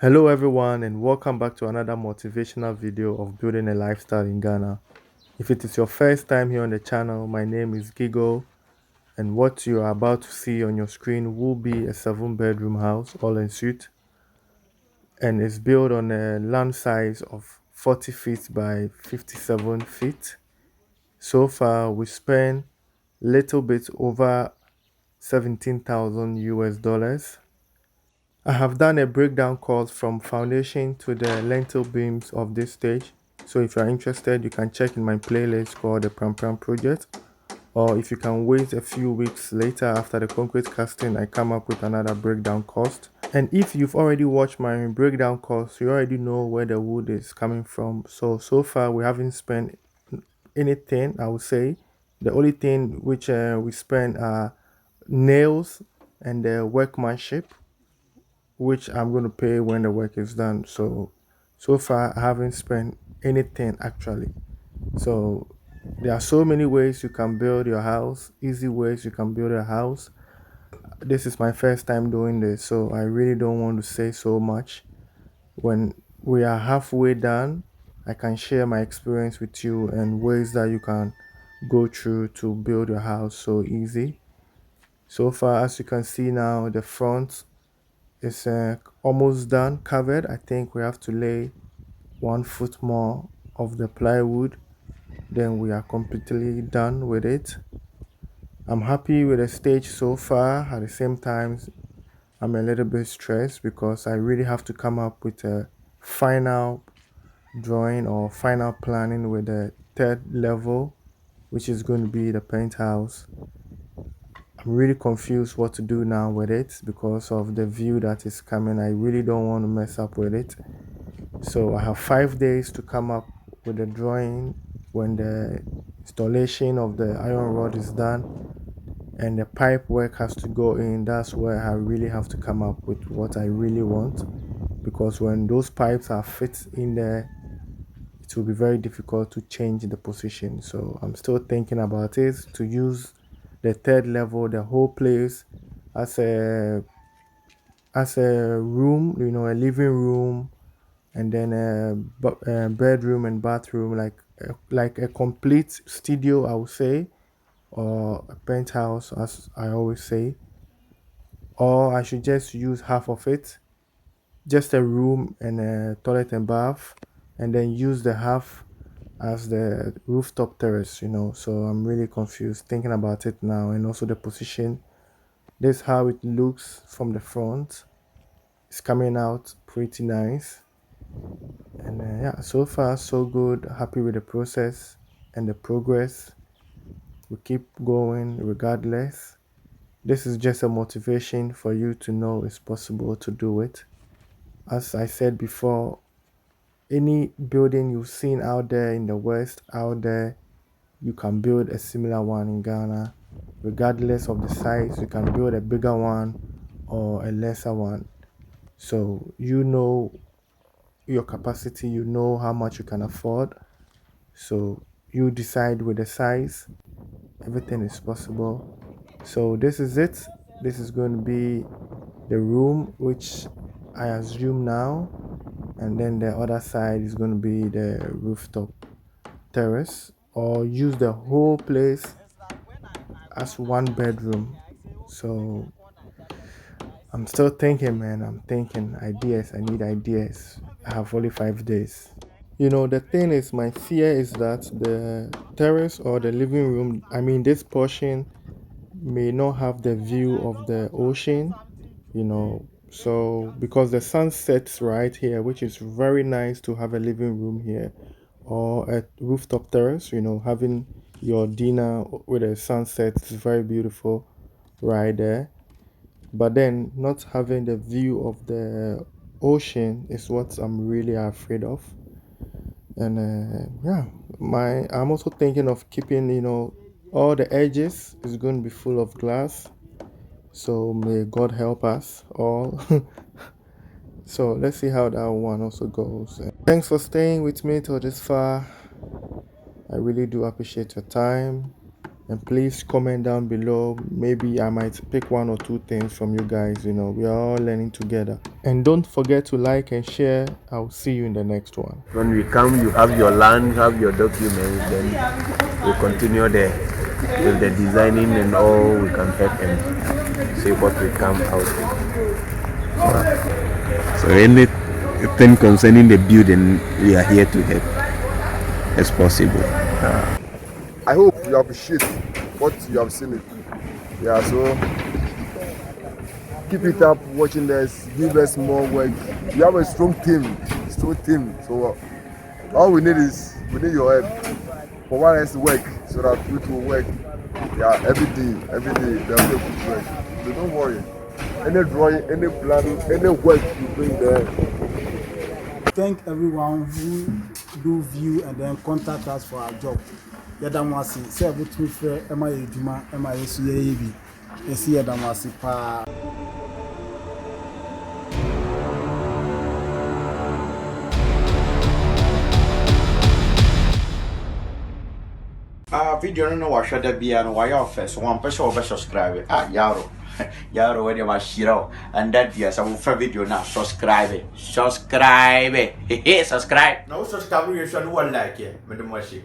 Hello everyone and welcome back to another motivational video of building a lifestyle in Ghana. If it is your first time here on the channel, my name is Gigo, and what you are about to see on your screen will be a 7-bedroom house all en suite, and it's built on a land size of 40 feet by 57 feet. So far we spent little bit over 17,000 US dollars. I have done a breakdown course from foundation to the lintel beams of this stage. So if you are interested, you can check in my playlist called the Pram Pram Project. Or if you can wait a few weeks later after the concrete casting, I come up with another breakdown cost. And if you've already watched my breakdown course, you already know where the wood is coming from. So far we haven't spent anything, I would say. The only thing which we spent are nails and the workmanship, which I'm going to pay when the work is done. So far I haven't spent anything actually. So there are so many ways you can build your house, easy ways you can build a house. This is my first time doing this, so I really don't want to say so much. When we are halfway done, I can share my experience with you and ways that you can go through to build your house so easy. So far, as you can see now, the front is almost done, covered. I think we have to lay 1 foot more of the plywood, then we are completely done with it. I'm happy with the stage so far. At the same time, I'm a little bit stressed because I really have to come up with a final drawing or final planning with the third level, which is going to be the penthouse. I'm really confused what to do now with it because of the view that is coming. I really don't want to mess up with it. So I have 5 days to come up with the drawing when the installation of the iron rod is done and the pipe work has to go in. That's where I really have to come up with what I really want, because when those pipes are fit in there, it will be very difficult to change the position. So I'm still thinking about it, to use the third level, the whole place, as a room, a living room, and then a bedroom and bathroom, like a complete studio, I would say, or a penthouse, as I always say. Or I should just use half of it, just a room and a toilet and bath, and then use the half as the rooftop terrace. So I'm really confused thinking about it now, and also the position. This is how it looks from the front. It's coming out pretty nice. And yeah, so far so good. Happy with the process and the progress. We keep going regardless. This is just a motivation for you to know it's possible to do it. As I said before, any building you've seen out there in the West, out there, you can build a similar one in Ghana. Regardless of the size, you can build a bigger one or a lesser one. So you know your capacity, you know how much you can afford. So you decide with the size. Everything is possible. So this is it. This is going to be the room, which I assume now, and then the other side is going to be the rooftop terrace, or use the whole place as one bedroom. So I'm still thinking, man. I'm thinking ideas. I need ideas. I have only 5 days. The thing is, my fear is that the terrace or the living room, I mean, this portion may not have the view of the ocean, so because the sun sets right here, which is very nice to have a living room here or a rooftop terrace, having your dinner with a sunset is very beautiful right there. But then not having the view of the ocean is what I'm really afraid of. And yeah, I'm also thinking of keeping, all the edges is going to be full of glass. So may God help us all. So let's see how that one also goes. Thanks for staying with me till this far. I really do appreciate your time. And please comment down below. Maybe I might pick one or two things from you guys. We are all learning together. And don't forget to like and share. I'll see you in the next one. When we come, you have your land, have your documents, then we continue there with the designing and all. We can help and see what we come out with. So anything concerning the building, we are here to help as possible. I hope you appreciate what you have seen. Yeah, so keep it up watching this, give us more work. We have a strong team. So all we need is your help. For one has to work so that we can work. Yeah, every day there will be a good work. So don't worry. Any drawing, any planning, any work you bring there. Thank everyone who do view and then contact us for our job. Yadamwasi, say everything fair, Emma Juma, Emma Yesu, Esi Yadamwasi pa. Video no watch that be and why office one person over subscribe. Yaro. Yaro when you are shiro and that yes, I will for video now. Subscribe it. Subscribe. Hey, subscribe. No subscribe you should one like it. Madam Washi.